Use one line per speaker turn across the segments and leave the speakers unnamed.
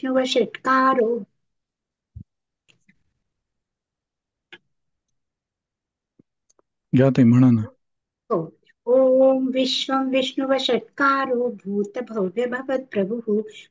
विष्णुवषट्कारो
घ्या ते म्हणा ना.
हो. ॐ विश्वं विष्णुवषट्कारो भूतभव्य भवत्प्रभुः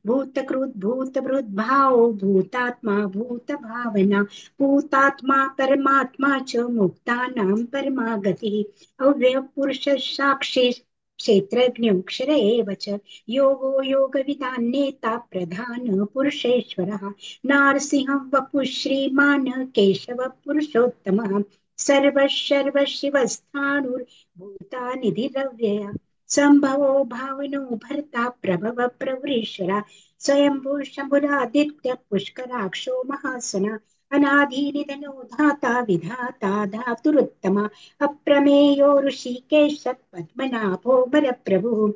भूतकृत् भूतभृद्भावो भूतात्मा भूतभावना भूतात्मा परमात्मा च मुक्तानां परमा गतिः अव्ययपुरुषः साक्षी क्षेत्रज्ञोऽक्षर एव च योगो योगविदान्नेता प्रधान पुरुषेश्वरः नारसिंहः वपुः श्रीमान् केशवः पुरुषोत्तमः सर्वशर्वशिवस्थाणुर्भूतानिधिरव्यय संभवो भावनो भर्ता प्रभव प्रवरीश्वरा स्वयंभू शंभुरादित्य पुष्कराक्षो महासना अनाधिनिधनो धाता विधाता धातुरुत्तमा अप्रमेयो ऋषिकेश पद्मनाभो बलप्रभुः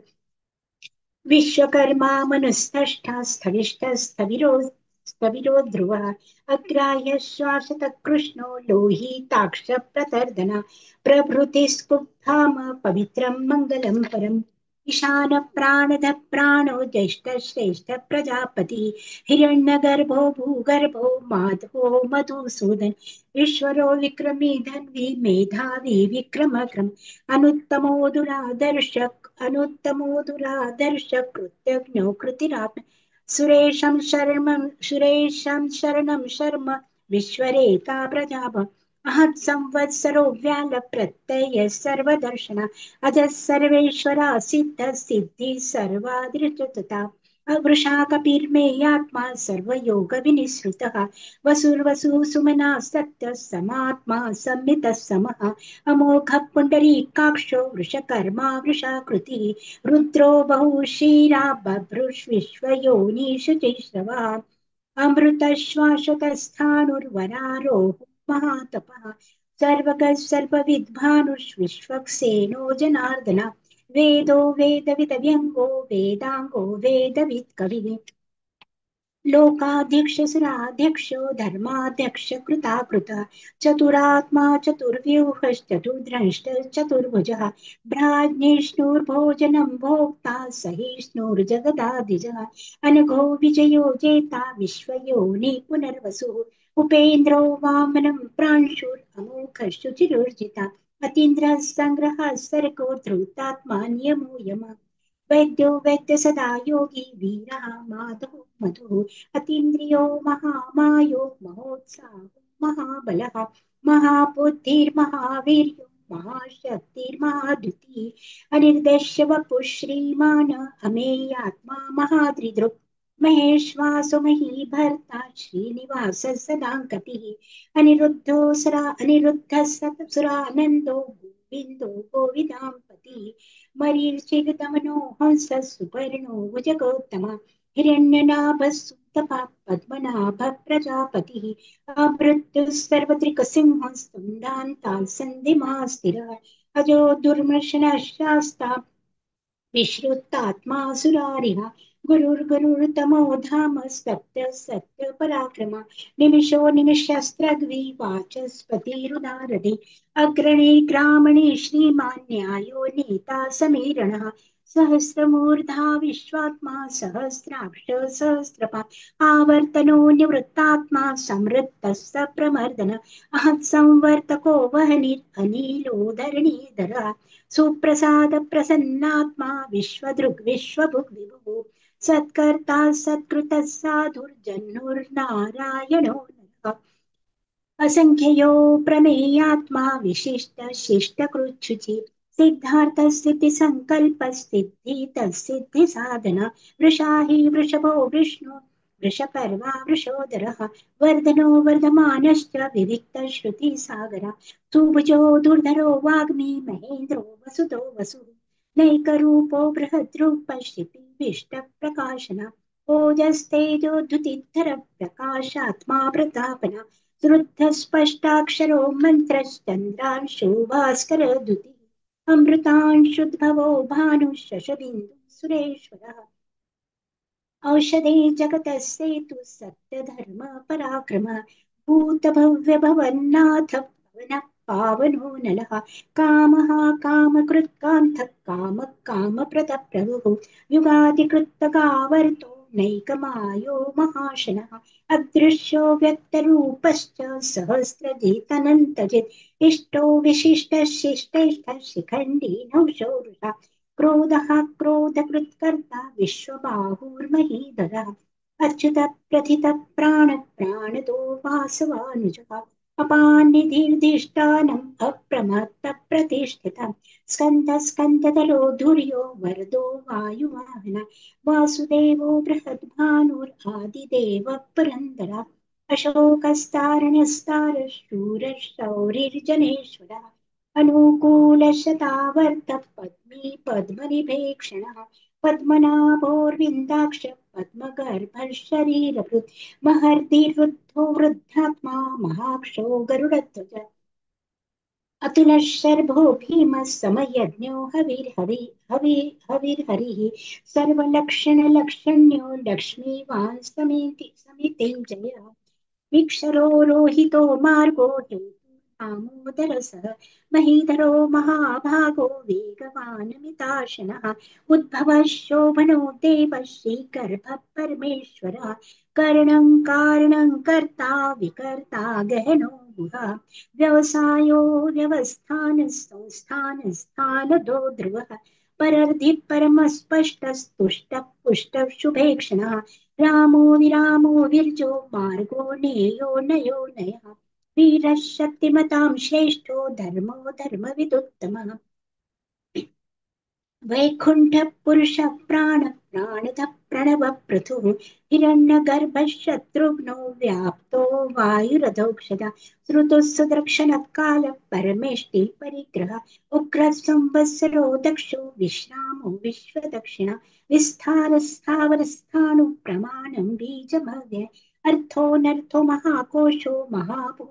विश्वकर्मा मनुस्पष्टा स्थविरो ध्रुवः अग्राह्य श्वासतः कृष्णो लोहिताक्ष प्रतर्दन प्रभृतिस्कुब्धाम पवित्रं मङ्गलं परम् ईशान प्राणद प्राणो ज्येष्ठ श्रेष्ठ प्रजापति हिरण्यगर्भो भूगर्भो माधवो मधुसूदन ईश्वरो विक्रमी धन्वी मेधावी विक्रमक्रम अनुत्तमो दुरादर्श कृत्यज्ञो कृतिरात्म सुरेशं शरणं शर्म विश्वरेता प्रजाभ महत् संवत्सरो व्याल प्रत्यय सर्वदर्शना अजः सर्वेश्वरा सिद्ध सिद्धि सर्वादृशतता अवृषा कपिर्मेयात्मा सर्वयोग विनिसृतः वसुर्वसु सुमना सत्य समात्मा संमितः समः अमोघ पुण्डरीकाक्षो वृषकर्मा वृषाकृतिः रुद्रो बहुशीरा बभ्रुष्विश्वयोनिषु चैश्रवः अमृतश्वासतस्थाणुर्वरारोह महातपः सर्वगः सर्वविद्भानुष्विश्वक्सेनो जनार्दन वेदो वेदविदव्यङ्गो वेदाङ्गो वेदवित् कविः लोकाध्यक्ष सुराध्यक्षो धर्माध्यक्ष कृताकृत चतुरात्मा चतुर्व्यूहश्चतुर्द्रष्ट चतुर्भुजः भ्राज्ञेष्णुर्भोजनं भोक्ता सहिष्णुर्जगदाधिजः अनघो विजयो जेता विश्वयोनि पुनर्वसुः उपेन्द्रो वामनं प्रांशुरमोघशुचिरुर्जिता अतीन्द्रः सङ्ग्रहः सर्गो धृतात्मा नियमो यमः वैद्यो वैद्य सदा योगी वीरः माधवो मधुः अतीन्द्रियो महामायो महोत्साहो महाबलः महाबुद्धिर्महावीर्यो महाशक्तिर्महाद्युतिः अनिर्देश्य वपुः श्रीमान् अमेयात्मा महाद्रिदृक् महेश्वासो महीभर्ता श्रीनिवासः सदाङ्कटिः अनिरुद्धः सतसुरानन्दो गोविन्दो गोविदाम्पतिः मरीचिर्दमनो हंसः सुपर्णो भुजगोत्तम हिरण्यनाभः पद्मनाभ प्रजापतिः अभृत्युः सर्वत्रिकसिंहः स्तुन्दान्ता सन्धिमास्तिरः अजो दुर्मर्शनः शास्ता विश्रुतात्मा सुरारिः गुरुर्गुरुर्तमो धाम सत्य सत्य पराक्रम निमिषो निमिषस्त्रग्वी वाचस्पतिरुदारदे अग्रणे ग्रामणे श्रीमान् न्यायो नेता समीरणः सहस्रमूर्धा विश्वात्मा सहस्राक्ष सहस्रपात् आवर्तनो निवृत्तात्मा समृद्धः प्रमर्दन अहत् संवर्तको वह्निरनिलो धरणीधरः सुप्रसाद प्रसन्नात्मा विश्वदृग् विश्वभुग् विभुः सत्कर्ता सत्कृतः साधुर्जन्युर्नारायणो नरः असंख्यो प्रमेयात्मा विशिष्ट शिष्टकृच्छुचि सिद्धार्थ सिद्धि संकल्प सिद्धि सिद्धि साधना वृषाहि वृषभो विष्णु वृषपर्वा वृषोदरः वर्धनो वर्धमानश्च विविक्त श्रुति सागरा सुभुजो दुर्धरो वाग्मी महेन्द्रो वसुतो वसुः नैकरूपो बृहद्रूपशिपिविष्ट प्रकाशना ओजस्तेजोद्धुतिधर प्रकाशात्मा प्रतापना श्रुद्धस्पष्टाक्षरो मन्त्रश्चन्द्रांशो भास्करद्युतिः अमृतांशुद्भवो भानुः शशबिन्दुः सुरेश्वरः औषधे जगतः सेतु सत्यधर्म पराक्रम भूतभव्य भवन्नाथ पवन पावनो नलः कामः कामकृत्कान्त काम कामप्रद प्रभुः युगादिकृत गावर्तो नैकमायो महाशनः अदृश्यो व्यक्तरूपश्च सहस्रजितनन्तजित् इष्टो विशिष्टशिष्टेष्ठ शिखण्डी नौशौरुषः क्रोधः क्रोधकृत्कर्ता विश्वबाहुर्महीधरः अच्युत प्रथित प्राण प्राणदो वासवानुजः अपानिधिर्दिष्टानम् अप्रमत्त प्रतिष्ठितम् स्कन्द स्कन्ददलो धुर्यो वरदो वायुवाहन वासुदेवो बृहद्भानुरादिदेवः पुरन्दरः अशोकस्तारणस्तार शूरः शौरिर्जनेश्वरः अनुकूलशतावर्त पद्मी पद्मनिभेक्षणः पद्मनाभोर्विन्दाक्ष पद्मगर्भः शरीरभृत् महर्दिवृद्धो वृद्धात्मा महाक्षो गरुडध्वज अतुलः शर्भो भीमः समयज्ञो हविर्हरिः सर्वलक्षणलक्षण्यो लक्ष्मीवान् समितिञ्जयः विक्षरो रोहितो मार्गो दामोदरसः महीधरो महाभागो वेगवानमिताशनः उद्भवः शोभनो देवः श्रीगर्भः परमेश्वरः कर्णं कारणं कर्ता विकर्ता गहनो गुहा व्यवसायो व्यवस्थान संस्थानस्थानदो ध्रुवः परर्धि परमस्पष्टस्तुष्टः पुष्टः शुभेक्षणः रामो विरामो विर्जो मार्गो नेयो नयो नयः वीरः शक्तिमतां श्रेष्ठो धर्मो धर्मविदुत्तमः वैकुण्ठः पुरुषः प्राणदः प्रणव पृथुः हिरण्यगर्भः शत्रुघ्नो व्याप्तो वायुरधोक्षदा श्रुतः सुदर्शनः कालः परमेष्टि परिग्रह उग्रः संवत्सरो दक्षो विश्रामो विश्वदक्षिणा विस्तारस्थावरस्थाणु प्रमाणं बीजमव्यय अर्थोऽनर्थो महाकोशो महाभू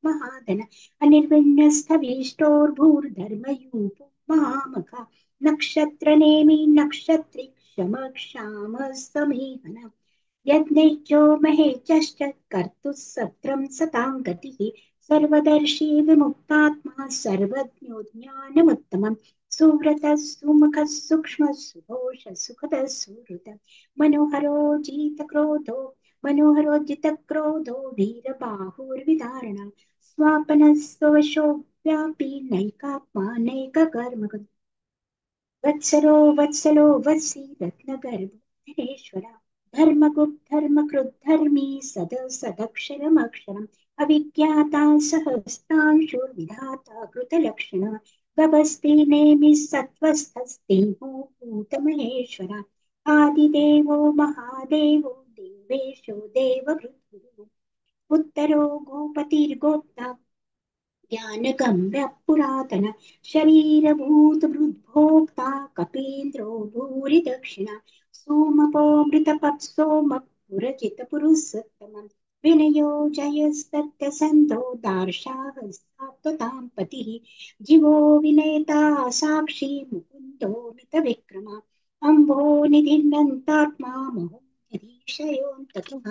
महाधन अनिर्विण्यस्थविष्टोर्भूर्धर्मयूपो महामखा नक्षत्रनेमि नक्षत्रि क्षम क्षाम समीहन यज्ञेच्छो महेचश्च कर्तुः सत्रं सतां गतिः सर्वदर्शी विमुक्तात्मा सर्वज्ञो ज्ञानमुत्तमम् सुव्रतः सुमुखः सूक्ष्मः सुघोष सुखदः सुहृद मनोहरो जितक्रोधो मनोहरो जितक्रोधो वीरबाहुर्विदारणा स्वापनः स्वशो व्यापी नैकात्मा नैककर्म वत्सलो वत्सलो वत्सी रत्नगर्भेश्वरा धर्मकृद्धर्मी सदक्षरमक्षरम् अविज्ञाता सहस्तांशुर्विधाता कृतलक्षण गभस्ति नेमि सत्त्वस्थस्तिंहो भूतमहेश्वरा आदिदेवो महादेवो देवेशो देवभृद्गुरुः उत्तरो गोपतिर्गोप्ता ज्ञानगम्य पुरातन शरीरभूतभृद्भोक्ता कपीन्द्रो भूरि दक्षिणा सोमपोमृतपः सोम पुरजितपुरुषोत्तमम् विनयो जयस्तत्यसन्धो दार्शाहस्तात्वतां पतिः जीवो विनयता साक्षी मुकुन्दो मितविक्रमा अम्भो निधिर्नन्तात्मा महो निधीशयोऽन्ततुः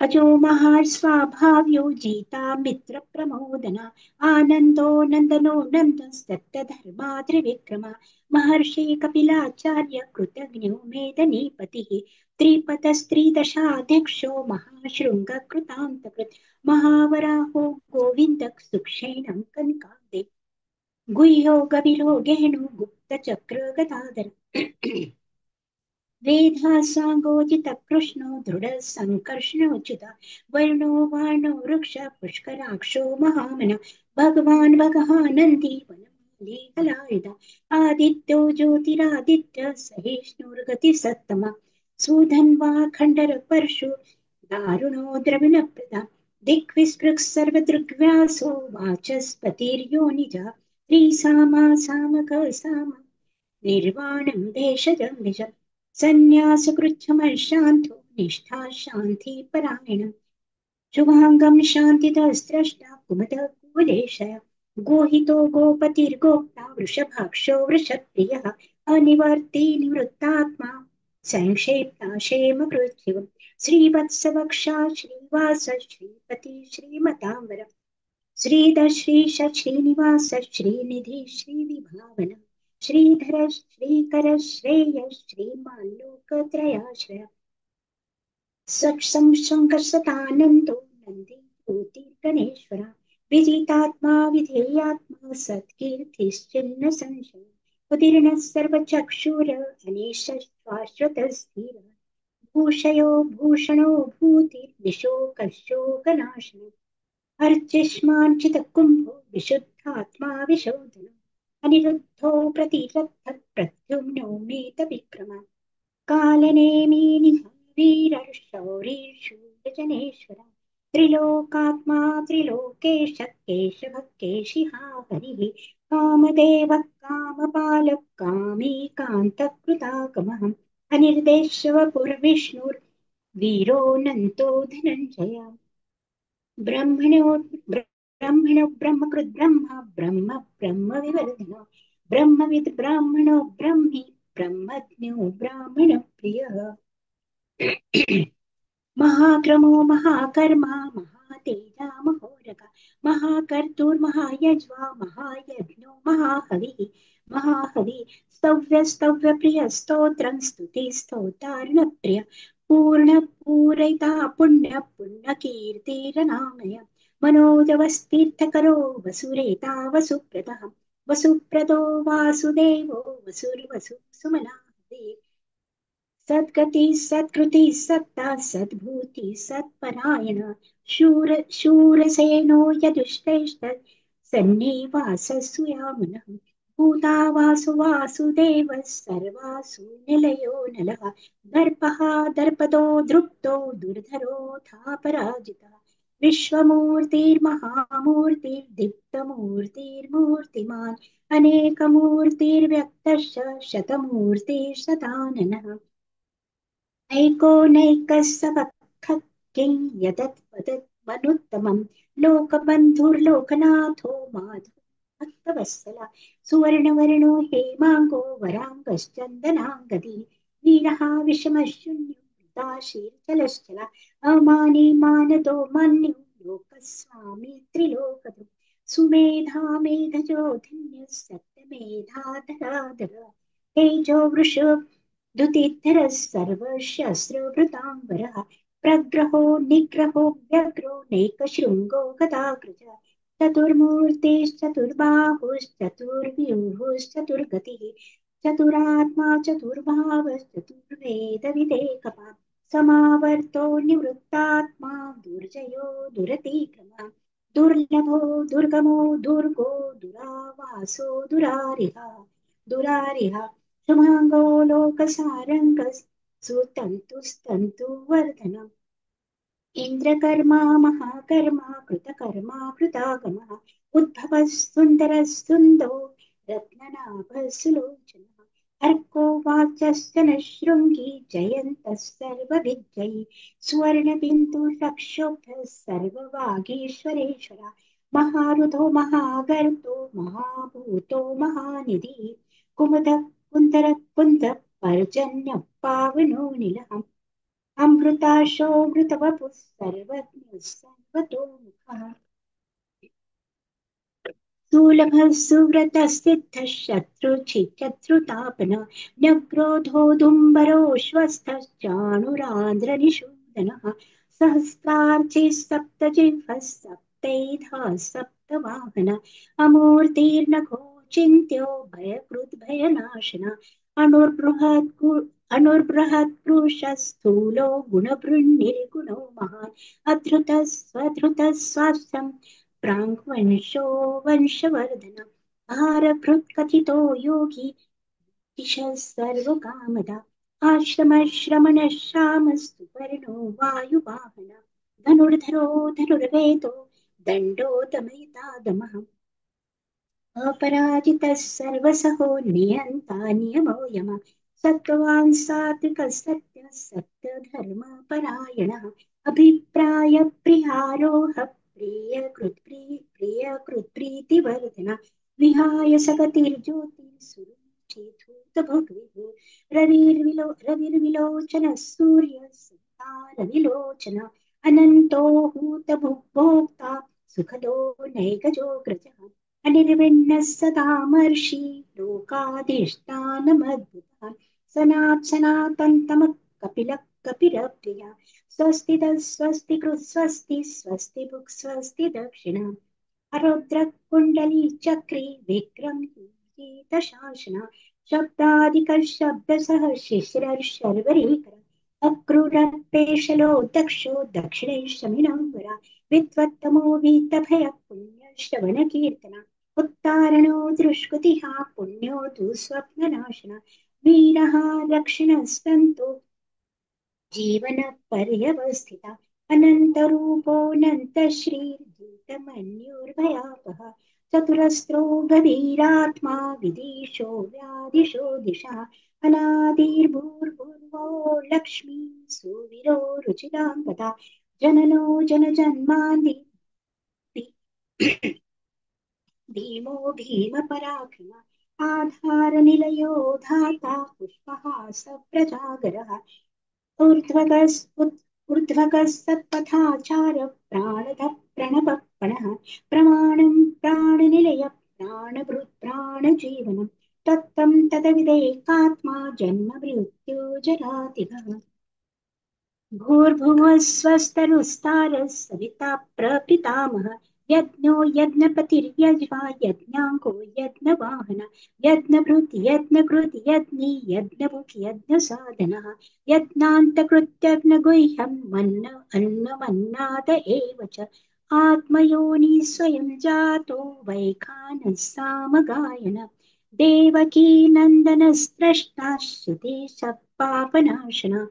अजो महास्वाभाव्यो जीता मित्र प्रमोदना आनंदो नंदनो नंदस्तत्धर्मा त्रिविक्रमा महर्षि कपिलाचार्य कृतज्ञो मेदनीपतिः त्रिपदस्त्रिदशाध्यक्षो महाशृंग कृतान्तकृत् महावराहो गोविन्द सुक्षेणं कनकाब्दे गुह्यो गभीरो गेहनो गुप्तचक्र गदाधर वेधासाङ्गोजित कृष्णो दृढ सङ्कर्षणोचित वर्णो वाणो वृक्ष पुष्कराक्षो महामन भगवान् भगहानन्दी वनमालीकलायुध आदित्यो ज्योतिरादित्य सहिष्णुर्गति सत्तम सुधन्वा खण्डर परशु दारुणो द्रविणप्रदा दिग्विस्पृक् सर्वदृग्व्यासो वाचस्पतिर्योनिज त्रिसामा सामक साम निर्वाणं भेषजं निजम् सन्न्यासकृच्छमशान्तो निष्ठा शान्तिपरायणम् शुभाङ्गं शान्तिदस्त्रष्टा कुमतः कुवलेशय गोहितो गोपतिर्गोप्ता वृषभाक्षो वृषप्रियः अनिवर्ति निवृत्तात्मा संक्षेप्ता क्षेमकृच्छिवम् श्रीवत्सवक्षा श्रीवास श्रीपति श्रीमताम्बर श्रीधर श्रीश श्रीनिवास श्रीनिधि श्रीविभावन श्रीधर श्रीकर श्रेय श्रीमान् लोकत्रयाश्रय सत्संशङ्कसतानन्दो नन्दी ज्योतिर्गणेश्वर विजितात्मा विधेयात्मा सत्कीर्तिश्चिन्न संशय उदीर्णः सर्वचक्षुर अनेशश्वाश्वतस्थिर भूषयो भूषणो भूतिर्विशोकशोकनाशनम् अर्चिष्माञ्चितकुम्भो विशुद्धात्मा विशोधन अनिरुद्धो प्रतिरथ प्रद्युम्नो मेतविक्रम कालनेमिनिवीरशौरीशूरजनेश्वर त्रिलोकात्मा त्रिलोकेश केशव केशिहा हरिः कामदेवः कामपालः कामीकान्तकृतागमः अनिर्देशवपुर्विष्णुर्वीरोऽनन्तो धनञ्जय ब्रह्मणो ब्रह्मणो ब्रह्मकृद् ब्रह्म ब्रह्म ब्रह्म विवर्धन ब्रह्मविद् ब्राह्मणो ब्रह्मी ब्रह्मज्ञो ब्राह्मण प्रियः महाक्रमो महाकर्मा महातेजा महोरग महाकर्तुर्महायज्वा महायज्ञो महाहविः महाहवि स्तव्य स्तव्य प्रिय स्तोत्रं स्तुति स्तोतार्णप्रिय पूर्ण पूरयिता पुण्य पुण्य कीर्तिरनामय मनोजवस्तीर्थकरो वसुरेता वसुप्रदः वसुप्रदो वासुदेवो वसुर्वसु सुमना सद्गति सत्कृति सत्ता सद्भूति सत्परायण शूर शूरसेनो यदुश्रेष्ठ सन्निवास सुयामनः भूतावासु वासुदेवः सर्वासु निलयो नलः दर्पः दर्पदो दृप्तो दुर्धरोऽथापराजितः विश्वमूर्तिर्महामूर्तिर्दीप्तमूर्तिर्मूर्तिमान् अनेकमूर्तिर्व्यक्तश्च शतमूर्तिशताननः ऐकोनैकसवखकिं यदत् वदत् मनुत्तमं लोकबन्धुर्लोकनाथो माधव भक्तवत्सला सुवर्णवर्णो हेमाङ्गो वराङ्गश्चन्दनाङ्गदी वीरः विषमशून्यो अमानी मानदो मन्यु लोकस्वामी त्रिलोकदु सुमेधा मेधजो धन्यः सत्यमेधाधराधर तेजो वृष दुतिधरः सर्वशस्त्रभृताम्बरः प्रग्रहो निग्रहो व्यग्रो नैकशृङ्गो गदाग्रज चतुर्मूर्तिश्चतुर्बाहुश्चतुर्व्यूहुश्चतुर्गतिः चतुरात्मा चतुर्भावश्चतुर्वेदविदेकपाः समावर्तो निवृत्तात्मा दुर्जयो दुरतिक्रमः दुर्लभो दुर्गमो दुर्गो दुरावासो दुरारिः शुभाङ्गो लोकसारङ्गः सुतन्तुस्तन्तुवर्धनम् इन्द्रकर्मा महाकर्मा कृतकर्मा कृतागमः उद्भवः सुन्दरः सुन्दो रत्ननाभः सुलोचनः अर्को वाचश्चन शृङ्गी जयन्तः सर्वविद्यैः सुवर्णबिन्दुरक्षोभ्यः सर्ववागीश्वरेश्वरः महारुधो महागर्तो महाभूतो महानिधिः कुमुदः कुन्दरः कुन्दः पर्जन्यः पावनो निलः अमृताशोऽमृतवपुः सर्वज्ञः सर्वतोमुखः सुलभः सुव्रतः सिद्धः शत्रुचिच्छत्रुतापनः न्यग्रोधोदुम्बरोऽश्वस्थश्चाणुरान्द्रनिषूदनः सहस्रार्चिः सप्तजिह्वः सप्तैधा सप्तवाहन अमूर्तिर्नखो चिन्त्यो भयकृद्भयनाशन अणुर्बृहत्पुरुषः स्थूलो गुणभृन्निर्गुणो महान् अधृतः स्वधृतः स्वास्थ्यम् प्राङ्वंशो वंशवर्धन भारभृत्कथितो योगी ईशः सर्वकामदा आश्रमश्रमणः श्यामस्तु पर्णो वायुवाहन धनुर्धरो धनुर्वेदो दण्डो दमयिता दमः अपराजितः सर्वसहो नियन्ता नियमो यमः सत्त्ववान् सात्विकः सत्यः सत्यधर्मपरायणः अभिप्राय प्रियारोह प्रियकृत्प्रीतिवर्धन विहाय सगतिर्ज्योतिर्सुरुचिधूतभुग्विभु रविर्विलोचनः सूर्यः सत्तारविलोचन अनन्तो हूतभुग्भोक्ता सुखदो नैकजो ग्रजः अनिर्विण्णः सदामर्षि लोकाधिष्ठानमद्भुतः सनातनतमः कपिलः कपिलप्रिया स्वस्ति स्वस्ति स्वस्ति स्वस्ति भुक् स्वस्ति दक्षिणा रुद्रकुण्डली विक्रम शीतशासन शब्दादिकर्शब्दसः शिशिरशर्वरीकर अक्रूरपेशलो दक्षो दक्षिणेशमिनम्बरा विद्वत्तमो वीतभयः पुण्यश्रवणकीर्तना उत्तारणो दृष्कृतिः पुण्यो दुःस्वप्ननाशना वीरः रक्षणस्तन्तो जीवनपर्यवस्थिता अनन्तरूपोऽनन्तश्रीर्भूतमन्योर्भयापः चतुरस्रो गभीरात्मा विदिशो व्यादिशो दिशः अनादिर्भूर्भुवो लक्ष्मी सुविरो रुचिराङ्गता जननो जनजन्मादि भीमो भीमपराक्रम आधारनिलयो धाता पुष्पहास प्रजागरः ऊर्ध्वगः सत्पथाचार प्राणद प्रणवपणः प्रमाणं प्राणनिलय प्राणभृत् प्राणजीवनं तत्त्वं तदविदेकात्मा जन्म मृत्यु जरातिः भूर्भुवः स्वस्तरुस्तारः सविता प्रपितामह यज्ञो यज्ञपतिर्यज्वा यज्ञाङ्को यज्ञवाहन यज्ञभृत् यज्ञकृत् यज्ञी यज्ञभुक् यज्ञसाधनः यज्ञान्तकृत्यग्नगुह्यं मन्न अन्नमन्नाद एव च आत्मयोनि स्वयं जातो वैखानः सामगायन देवकी नन्दनस्त्रष्टा श्रुतिशः पापनाशना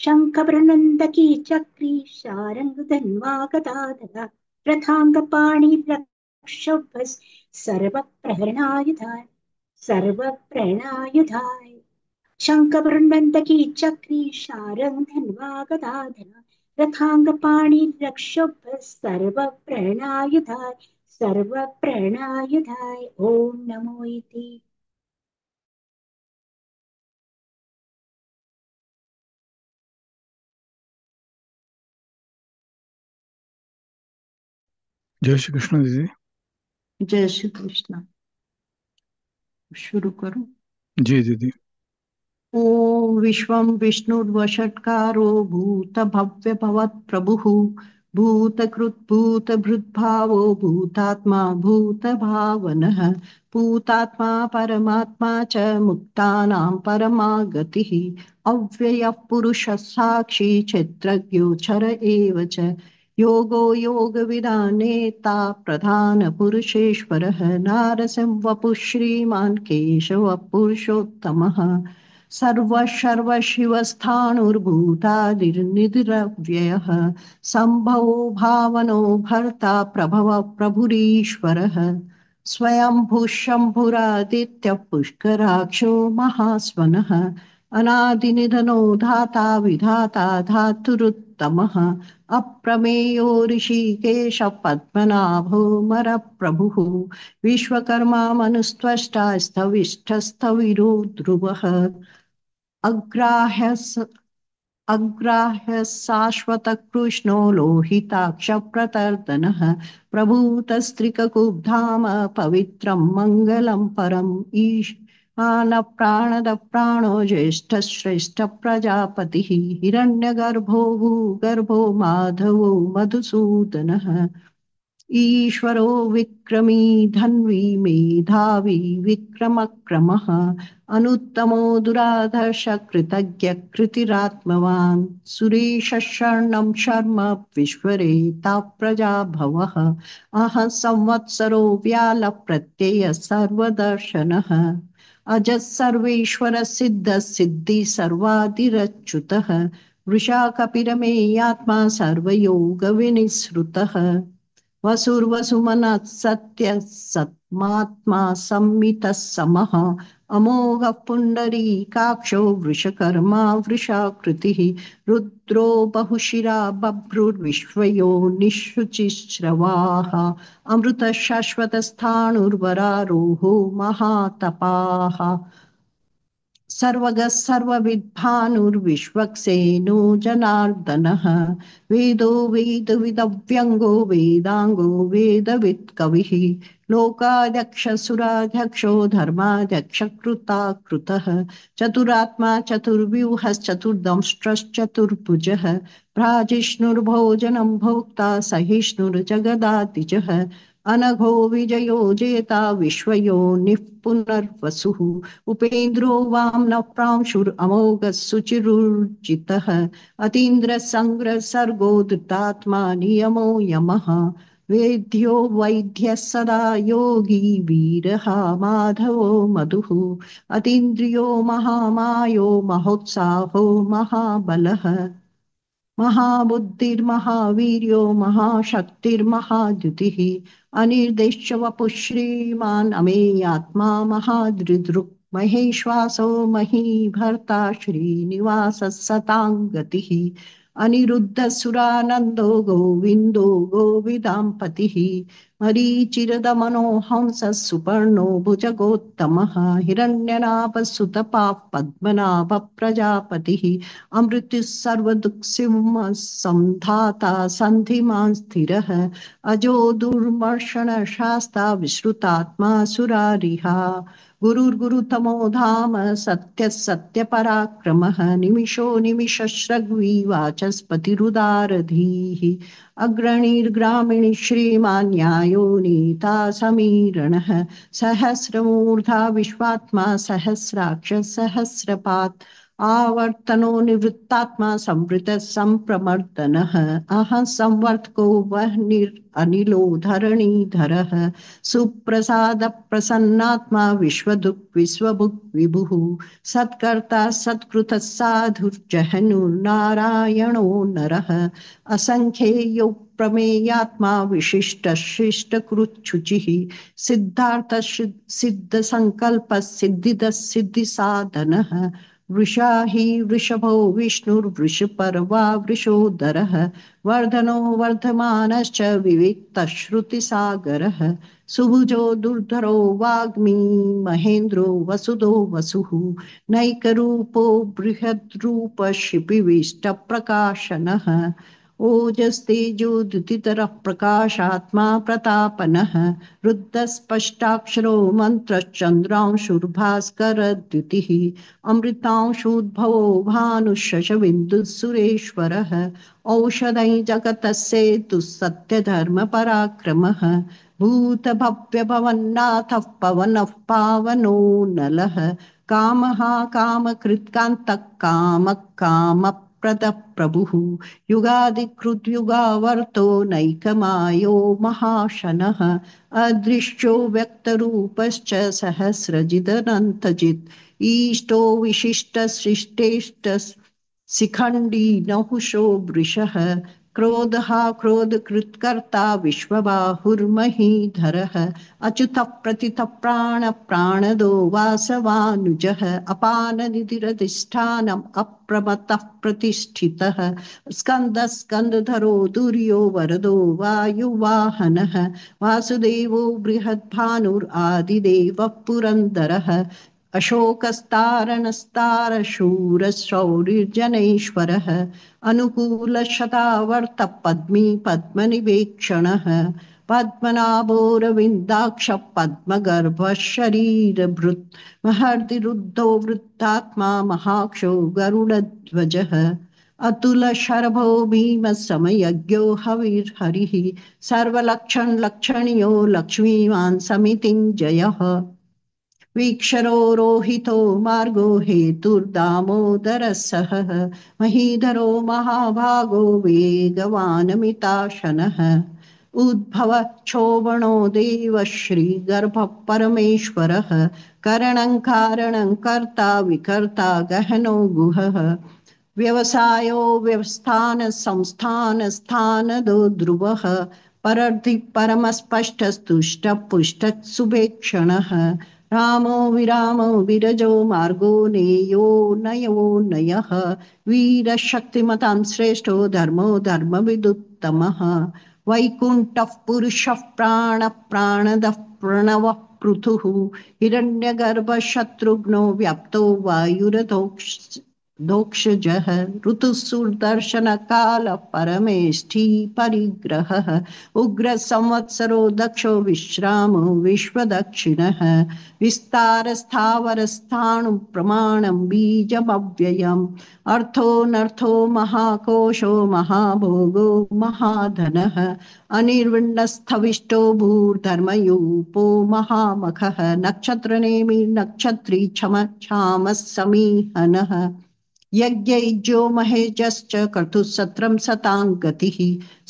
शङ्खभ्रनन्दकी चक्री शारङ्गधन्वा गदाधरा रथाङ्गपाणिरक्षोभस् सर्वप्रहरणायुधाय सर्वप्रणायुधाय शङ्खभ्रनन्दकी चक्री शारङ्गधन्वा गदाधरा रथाङ्गपाणिरक्षोभस् सर्वप्रणायुधाय सर्वप्रणायुधाय ॐ नमो इति
जय श्री कृष्ण दीदी।
जय श्री कृष्ण। शुरू करूं?
जी दीदी।
ॐ विश्वं विष्णुर्वषट्कारो भूतभव्य भवत्प्रभुः भूतकृत् भूतभृद्भावो भूतात्मा भूतभावनः भूतात्मा परमात्मा च मुक्तानां परमा गतिः अव्ययः पुरुषः साक्षी क्षेत्रज्ञोऽक्षर एव च योगो योगविदानेता प्रधानपुरुषेश्वरः नारसिंहवपुः श्रीमान् केशवः पुरुषोत्तमः सर्वशिवस्थाणुर्भूतादिर्निधिरव्ययः सम्भवो भावनो भर्ता प्रभवः प्रभुरीश्वरः स्वयंभुः शम्भुरादित्यः पुष्कराक्षो महास्वनः अनादिनिधनो धाता विधाता धातुरुत्तमः अप्रमेयो ऋषिकेशः पद्मनाभो मरप्रभुः विश्वकर्मा मनुस्त्वष्टा स्थविष्ठस्थविरो ध्रुवः अग्राह्यः शाश्वतकृष्णो लोहिताक्षप्रतर्दनः प्रभूतस्त्रिककुब्धाम पवित्रं मङ्गलं परम् ईशानप्राणदप्राणो ज्येष्ठश्रेष्ठप्रजापतिः हिरण्यगर्भो भूगर्भो माधवो मधुसूदनः ईश्वरो विक्रमी धन्वी मेधावी विक्रमक्रमः अनुत्तमो दुराधर्ष कृतज्ञ कृतिरात्मवान् सुरेशः शरणं शर्म विश्वरेता प्रजा भवः अहं संवत्सरो व्याल प्रत्यय सर्वदर्शनः अजः सर्वेश्वर सिद्ध सिद्धि सर्वादिरच्युतः वृषा कपिरमेयात्मा सर्वयोग विनिसृतः वसुर्वसुमनः सत्य सत्मात्मा संमितः समः अमोघः पुण्डरीकाक्षो वृषकर्मा वृषाकृतिः रुद्रो बहुशिरा बभ्रुर्विश्वयो निःशुचिश्रवाः अमृतः शाश्वतस्थाणुर्वरारोहो महातपाः सर्वगः सर्वविद्भानुर्विश्वक्सेनो जनार्दनः वेदो वेदविदव्यङ्गो वेदाङ्गो वेदवित्कविः लोकाध्यक्षसुराध्यक्षो धर्माध्यक्षकृताकृतः चतुरात्मा चतुर्व्यूहश्चतुर्दंष्ट्रश्चतुर्भुजः भ्राजिष्णुर्भोजनं भोक्ता सहिष्णुर्जगदातिजः अनघो विजयो जेता विश्वयोनिः पुनर्वसुः उपेन्द्रो वाम्नः प्रांशुरमोघः सुचिरुर्जितः अतीन्द्रः सङ्ग्रः सर्गो धृतात्मा नियमो यमः वेद्यो वैद्यः सदा योगी वीरः माधवो मधुः अतीन्द्रियो महामायो महोत्साहो महाबलः महाबुद्धिर्महावीर्यो महाशक्तिर्महाद्युतिः अनिर्देश्य वपुः श्रीमान् अमेयात्मा महादृदृक् महेश्वासो महीभर्ता श्रीनिवासः सतां गतिः अनिरुद्धसुरानन्दो गोविन्दो गोविदाम्पतिः मरीचिरदमनो हंसः सुपर्णो भुजगोत्तमः हिरण्यनाभसुतपाः पद्मनाभः प्रजापतिः अमृतः सर्वदुःखसिंहः संधाता सन्धिमान् स्थिरः अजो दुर्मर्षणशास्ता विश्रुतात्मा सुरारिहा गुरुर्गुरुतमो धाम सत्यः सत्यपराक्रमः निमिषो निमिषश्रग्वी वाचस्पतिरुदारधीः अग्रणीर्ग्रामिणी श्रीमान् न्यायो नीता समीरणः सहस्रमूर्धा विश्वात्मा सहस्राक्ष सहस्रपात् आवर्तनो निवृत्तात्मा संवृतः संप्रमर्दनः अहं संवर्तको वह्निरनिलो धरणीधरः सुप्रसाद प्रसन्नात्मा विश्वदुक् विश्वभुक् विभुः सत्कर्ता सत्कृतः साधुर्जहनुर्नारायणो नरः असंख्येयो प्रमेयात्मा विशिष्ट शिष्टकृच्छुचिः सिद्धार्थ सिद्धसंकल्प सिद्धिदः सिद्धिसाधनः वृषा हि वृषभो विष्णुर्वृषपर्वा वृषोदरः वर्धनो वर्धमानश्च विविक्तश्रुतिसागरः सुभुजो दुर्धरो वाग्मी महेन्द्रो वसुदो वसुः नैकरूपो बृहद्रूप शिपिविष्टप्रकाशनः ओजस्तेजोद्युतितरः प्रकाशात्मा प्रतापनः रुद्धस्पष्टाक्षरो मन्त्रश्चन्द्रांशुर्भास्करद्युतिः अमृतांशोद्भवो भानुशशबिन्दुः सुरेश्वरः औषधै जगतः सेतुः सत्यधर्मपराक्रमः भूतभव्यभवन्नाथः पवनः पावनो नलः कामः कामकृत्कान्तः कामः कामप्रदः प्रभुः युगादिकृद्युगावर्तो नैकमायो महाशनः अदृश्यो व्यक्तरूपश्च सहस्रजिदनन्तजित् ईष्टो विशिष्टसृष्टेष्ट शिखण्डी नहुषो वृषः क्रोधः क्रोधकृत्कर्ता विश्वबाहुर्महीधरः अच्युतः प्रतितः प्राणदो वासवानुजः अपाननिधिरधिष्ठानम् अप्रमत्तः प्रतिष्ठितः स्कन्दः स्कन्दधरो दुर्यो वरदो वायुवाहनः वासुदेवो बृहद्भानुरादिदेवः पुरन्दरः अशोकस्तारणस्तारशूरशौरिर्जनैश्वरः अनुकूलशतावर्त पद्मी पद्मनिवेक्षणः पद्मनाभोरविन्दाक्ष पद्मगर्भः शरीरभृत् महर्दिरुद्धो वृद्धात्मा महाक्षो गरुडध्वजः अतुलशरभो भीमसमयज्ञो हविर्हरिः सर्वलक्षणलक्षणीयो लक्ष्मीवान् समितिञ्जयः वीक्षरो रोहितो मार्गो हेतुर्दामोदरः सहः महीधरो महाभागो वेगवानमिताशनः उद्भव क्षोभणो देव श्रीगर्भः परमेश्वरः करणं कारणं कर्ता विकर्ता गहनो गुहः व्यवसायो व्यवस्थान संस्थान स्थानदो ध्रुवः परर्धि परमस्पष्टस्तुष्ट पुष्ट सुभेक्षणः रामो विरामो विरजो मार्गो नेयो नयो नयः वीरशक्तिमतां श्रेष्ठो धर्मो धर्मविदुत्तमः वैकुण्ठः पुरुषः प्राणदः प्रणवः पृथुः हिरण्यगर्भः शत्रुघ्नो व्याप्तो वायुरथोक्ष दोक्षजः ऋतुसुदर्शनकालः परमेष्ठी परिग्रहः उग्रसंवत्सरो दक्षो विश्रामो विश्वदक्षिणः विस्तारस्थावरस्थाणुप्रमाणं बीजमव्ययम् अर्थोऽनर्थो महाकोशो महाभोगो महाधनः अनिर्विण्णस्थविष्टो भूर्धर्मयूपो महामखः नक्षत्रनेमि नक्षत्री क्षम क्षामः समीहनः यज्ञैज्यो महेजश्च कर्तुसत्रं सतां गतिः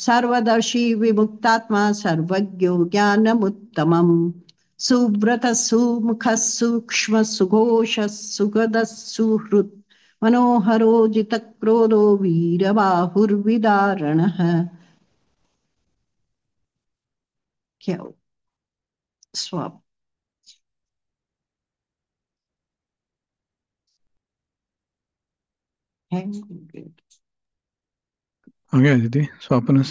सर्वदर्शी विमुक्तात्मा सर्वज्ञो ज्ञानमुत्तमम् सुव्रतः सुमुखः सूक्ष्मः सुघोषः सुगदः सुहृत् मनोहरो जितक्रोधो वीरबाहुर्विदारणः क्या स्वाप है
आगे दीदी स्वापनस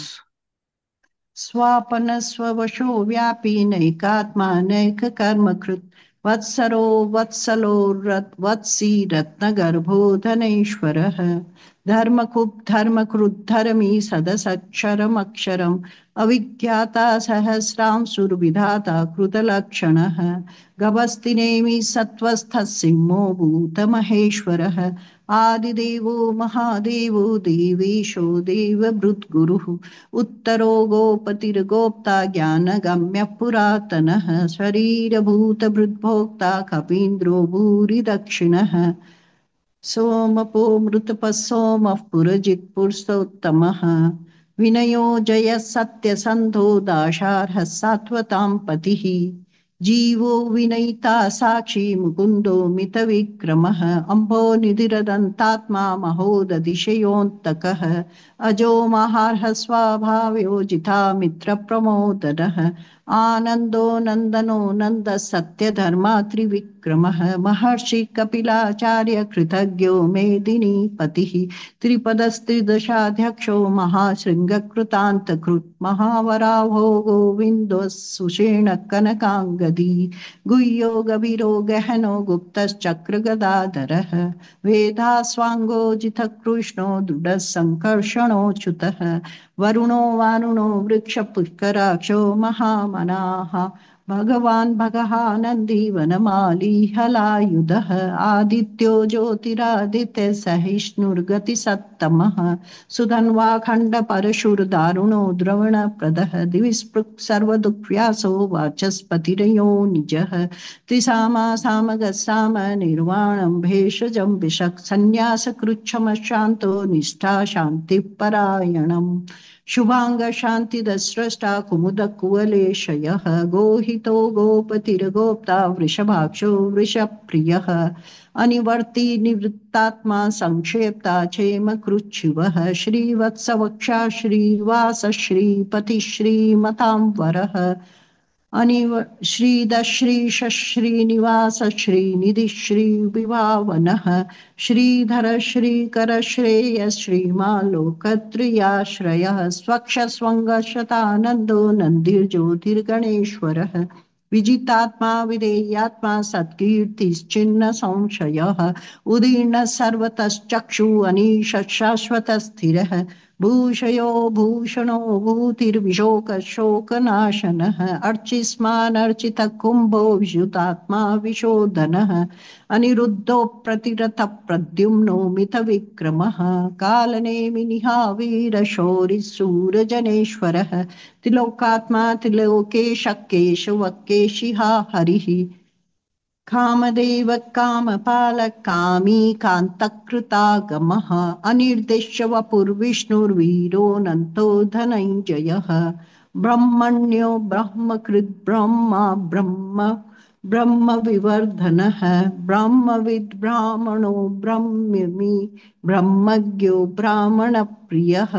स्वापन स्ववशो व्यापी नैकात्मा नैक कर्मकृत् वत्सरो वत्सलो वत्सी रत्नगर्भो धनेश्वरः धर्मकृद्धर्मी सदसक्षरमक्षरम् अविज्ञाता सहस्रांशुर्विधाता कृतलक्षणः गभस्तिनेमि सत्त्वस्थः सिंहो भूतमहेश्वरः आदिदेवो महादेवो देवेशो देवभृद्गुरुः उत्तरो गोपतिर्गोप्ता ज्ञानगम्यः पुरातनः शरीरभूतभृद्भोक्ता कपीन्द्रो भूरिदक्षिणः सोमपो मृतपः सोमः पुरजित्पुरुषोत्तमः विनयो जयः सत्यसन्धो दाशार्हः सात्वतां पतिः जीवो विनयिता साक्षी मुकुन्दो मितविक्रमः अम्भो निधिरदन्तात्मा महोदधिशयोऽन्तकः अजो महार्हः स्वभावयो जिता मित्रप्रमोदनः आनन्दो नन्दनो नन्दः सत्यधर्मा त्रिविक्रमः महर्षि कपिलाचार्य कृतज्ञो मेदिनीपतिः त्रिपदस्त्रिदशाध्यक्षो महाशृङ्गकृतान्तकृत् महावराहो गोविन्दो सुषेण कनकाङ्गदी गुह्यो गभीरो गहनो गुप्तश्चक्रगदाधरः वेदास्वाङ्गो जितकृष्णो दृढः सङ्कर्षणोच्युतः वरुणो वारुणो वृक्षपुष्कराक्षो महामनाः भगवान् भगः नन्दी वनमाली हलायुधः आदित्यो ज्योतिरादित्य सहिष्णुर्गतिसत्तमः सुधन्वा खण्डपरशुर्दारुणो द्रवणप्रदः दिविस्पृक् सर्वदुःख्व्यासो वाचस्पतिरयो निजः त्रिसामा सामगस्साम निर्वाणं भेषजं विशक् सन्न्यासकृच्छमशान्तो निष्ठा शान्तिपरायणम् शुभांग शान्तिदस्रष्टा कुमुदकुवलेशयः गोहितो गोपतिर्गोप्ता वृषभाक्षो वृषप्रियः अनिवर्ति निवृत्तात्मा संक्षेप्ता क्षेमकृच्छिवः श्रीवत्सवक्षा श्रीवास श्रीपति श्रीमतांवरः श्रीदश्रीश श्रीनिवास श्रीनिधि श्रीविभावनः श्रीधर श्रीकर श्रेय श्रीमालोकत्रियाश्रयः स्वक्षस्वङ्गशतानन्दो नन्दिर्ज्योतिर्गणेश्वरः विजितात्मा विधेयात्मा सत्कीर्तिश्चिन्न संशयः उदीर्ण सर्वतश्चक्षु अनीश शाश्वत स्थिरः भूषयो भूषणो भूतिर्विशोकशोकनाशनः अर्चिस्मानर्चितः कुम्भो विशुतात्मा विशोधनः अनिरुद्धो प्रतिरथ प्रद्युम्नो मितविक्रमः कालनेमिनिहावीरशौरिसूरजनेश्वरः त्रिलोकात्मा त्रिलोकेशः केशवकेशिहा हरिः कामदेव कामपालः कामी कान्तकृतागमः अनिर्देश्य वपुर्विष्णुर्वीरोऽनन्तो धनञ्जयः ब्रह्मण्यो ब्रह्मकृद् ब्रह्मा ब्रह्मविवर्धनः ब्रह्मविद् ब्राह्मणो ब्रह्ममि ब्रह्मज्ञो ब्राह्मणप्रियः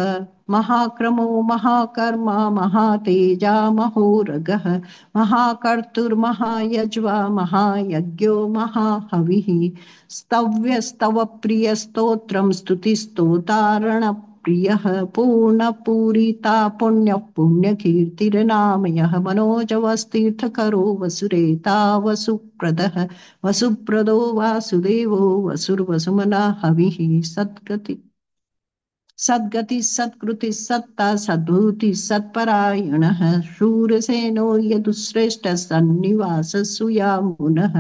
महाक्रमो महाकर्मा महातेजा महोरगः महाकर्तुर्महायज्वा महायज्ञो महाहविः स्तव्यस्तवप्रियस्तोत्रं स्तुतिस्तोतारणप्रियः प्रियः पूर्णपूरिता पुण्यः पुण्यकीर्तिर्नामयः मनोजवस्तीर्थकरो वसुरेता वसुप्रदः वसुप्रदो वासुदेवो वसुर्वसुमना हविः सद्गति सत्कृति सत्ता सद्भूति सत्परायणः शूरसेनो यदुश्रेष्ठ सन्निवास सुयामुनः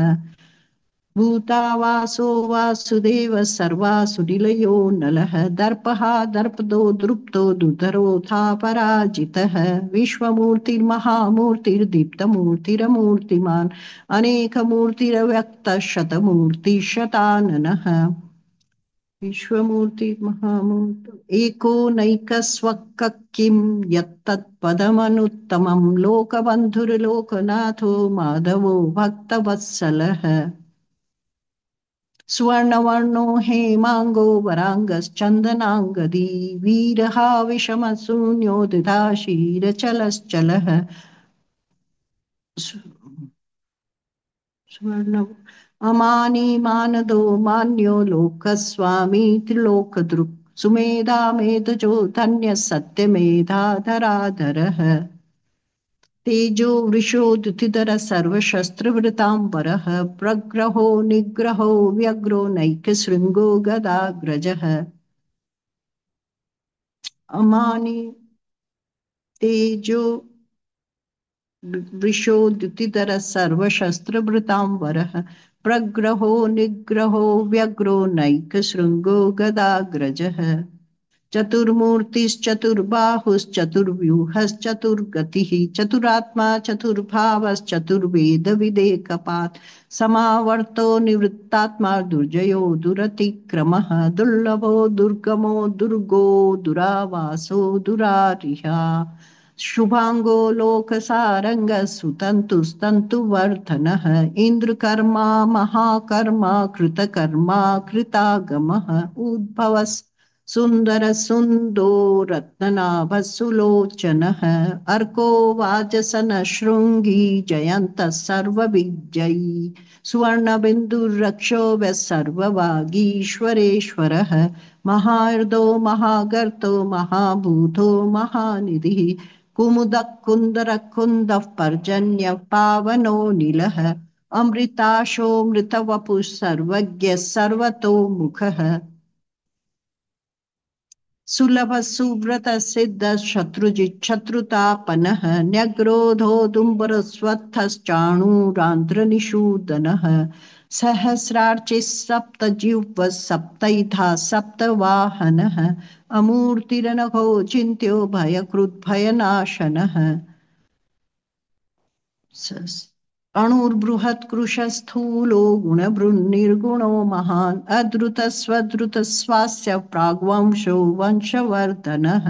भूतावासो वासुदेव सर्वासु निलयो नलः दर्पः दर्पदो दृप्तो दुधरोथा पराजितः विश्वमूर्तिर्महामूर्तिर्दीप्तमूर्तिरमूर्तिमान् अनेकमूर्तिरव्यक्तः शतमूर्तिशताननः विश्वमूर्तिर्महामूर्ति एको नैकस्वक् किं यत्तत्पदमनुत्तमं लोकबन्धुर्लोकनाथो माधवो भक्तवत्सलः सुवर्णवर्णो हेमाङ्गो वराङ्गश्चन्दनाङ्गदी वीरहा विषमशून्यो दृढाशीरचलश्चलः स्वर्ण अमानी मानदो मान्यो लोकस्वामी त्रिलोकदृक् सुमेधा मेधजो धन्यः सत्यमेधाधराधरः तेजो वृषोदुतिधर सर्वशस्त्रवृताम्बरः प्रग्रहो निग्रहो व्यग्रो नैकशृङ्गो गदाग्रजः अमानि तेजो वृषोदुतिधर सर्वशस्त्रवृताम्बरः प्रग्रहो निग्रहो व्यग्रो नैकशृङ्गो गदाग्रजः चतुर्मूर्तिश्चतुर्बाहुश्चतुर्व्यूहश्चतुर्गतिः चतुरात्मा चतुर्भावश्चतुर्वेदविदेकपात् समावर्तो निवृत्तात्मा दुर्जयो दुरतिक्रमः दुर्लभो दुर्गमो दुर्गो दुरावासो दुरारिहा शुभांगो लोकसारंग सुतंतुस्तंतुवर्धनः इंद्रकर्मा महाकर्मा कृतकर्मा कृतागमः उद्भवः सुंदर सुंदो रत्ननाभसुलोचनः अर्को वाजसन शृंगी जयंत सर्वविजयी सुवर्णबिन्दुरक्षोभ्य सर्ववागीश्वरेश्वरः महार्दो महागर्तो महाभूतो महानिधिः कुमुदः कुन्दरः कुन्दः पर्जन्यः पावनो नीलः अमृताशोऽमृतवपुः सर्वज्ञः सर्वतोमुखः सुलभ सुव्रत सिद्ध शत्रुजित् शत्रुतापनः न्यग्रोधो दुम्बरस्वत्थश्चाणूरान्ध्रनिषूदनः सहस्रार्चिः सप्तजिह्वः सप्तैधा सप्तवाहनः अमूर्तिरनघो चिन्त्यो भयकृद्भयनाशनः अणुर्बृहत्कृशस्थूलो गुणभृन्निर्गुणो महान् अद्रुतस्वद्रुतस्वास्य प्राग्वंशो वंशवर्धनः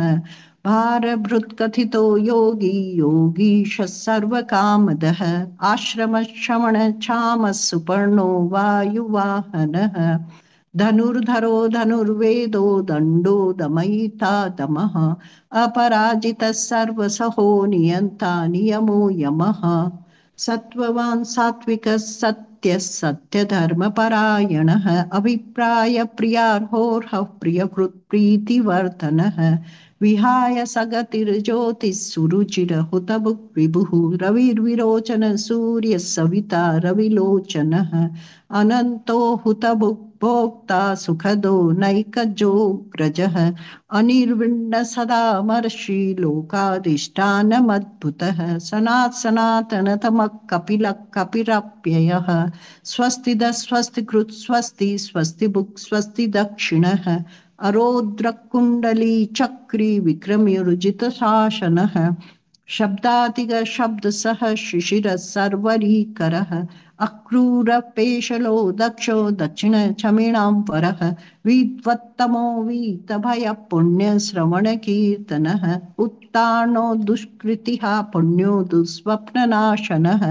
भारभृत्कथितो योगी योगीशः सर्वकामदः आश्रमश्रमणक्षामः सुपर्णो वायुवाहनः धनुर्धरो धनुर्वेदो दण्डो दमयिता दमः अपराजितः सर्वसहो नियन्ता नियमो यमः सत्त्ववान् सात्विकः सत्यः सत्यधर्मपरायणः अभिप्राय प्रियार्होर्हः प्रियकृत्प्रीतिवर्धनः विहाय सगतिर्ज्योतिः सुरुचिरहुतभुक् विभुः रविर्विरोचन सूर्यः सविता रविलोचनः अनन्तो हुतभुक् भोक्ता सुखदो नैकजोऽग्रजः अनिर्विण्ण सदा महर्षि लोकाधिष्ठानमद्भुतः सनातनतमः कपिलः कपिरप्ययः स्वस्तिदः स्वस्तिकृत् स्वस्ति स्वस्तिभुक् स्वस्ति दक्षिणः अरोद्रकुण्डली चक्री विक्रम्युर्जितशासनः शब्दातिग शब्दसः शिशिरः सर्वरीकरः अक्रूरपेशलो दक्षो दक्षिणचमिणां वरः विद्वत्तमो वीतभयः पुण्यश्रवणकीर्तनः उत्तानो दुष्कृतिः पुण्यो दुःस्वप्ननाशनः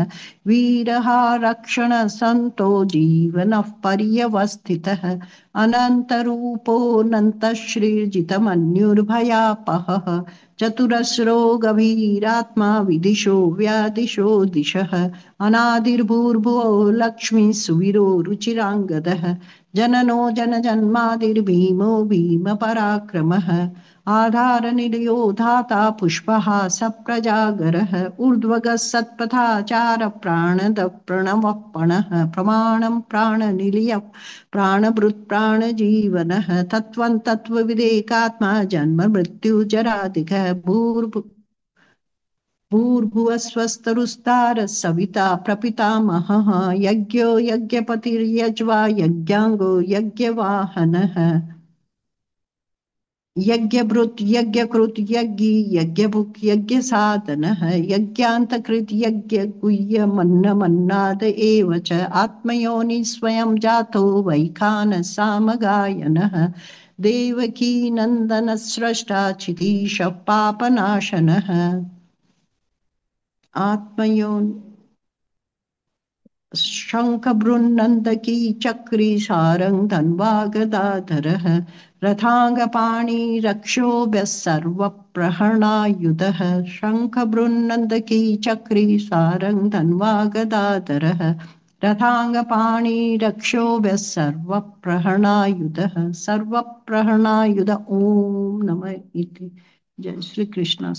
वीरः रक्षणसन्तो जीवनः पर्यवस्थितः अनन्तरूपोऽनन्तश्रीर्जितमन्युर्भयापहः चतुरस्रो गभीरात्मा विदिशो व्यादिशो दिशः अनादिर्भूर्भुवो लक्ष्मी सुवीरो रुचिराङ्गदः जननो जनजन्मादिर्भीमो भीमपराक्रमः आधारनिलयो धाता पुष्पः सप्रजागरः ऊर्ध्वगः सत्पथाचार प्राणद प्रणवः पणः प्रमाणं प्राणनिलयः प्राणभृत् प्राणजीवनः तत्त्वं तत्त्वविदेकात्मा जन्म मृत्युजरादिघः भूर्भुवस्वस्तरुस्तारः सविता प्रपितामहः यज्ञो यज्ञपतिर्यज्वा यज्ञाङ्गो यज्ञवाहनः यज्ञभृत् यज्ञकृत् यज्ञी यज्ञभुक् यज्ञसाधनः यज्ञान्तकृत् यज्ञगुह्यमन्नमन्नाद एव च आत्मयोनि स्वयं जातो वैखानसामगायनः देवकी नन्दनस्रष्टा चितीशः पापनाशनः आत्मयोनि शङ्खबृन्नन्दकी चक्री सारङ्ग धन्वा गदाधरः रथाङ्गपाणि रक्षोभ्यः सर्वप्रहरणायुधः शङ्खबृन्नन्दकी चक्री सारङ्ग धन्वा गदाधरः रथाङ्गपाणि रक्षोभ्यः सर्वप्रहरणायुधः सर्वप्रहरणायुध ओम नमः इति। जय श्री कृष्ण।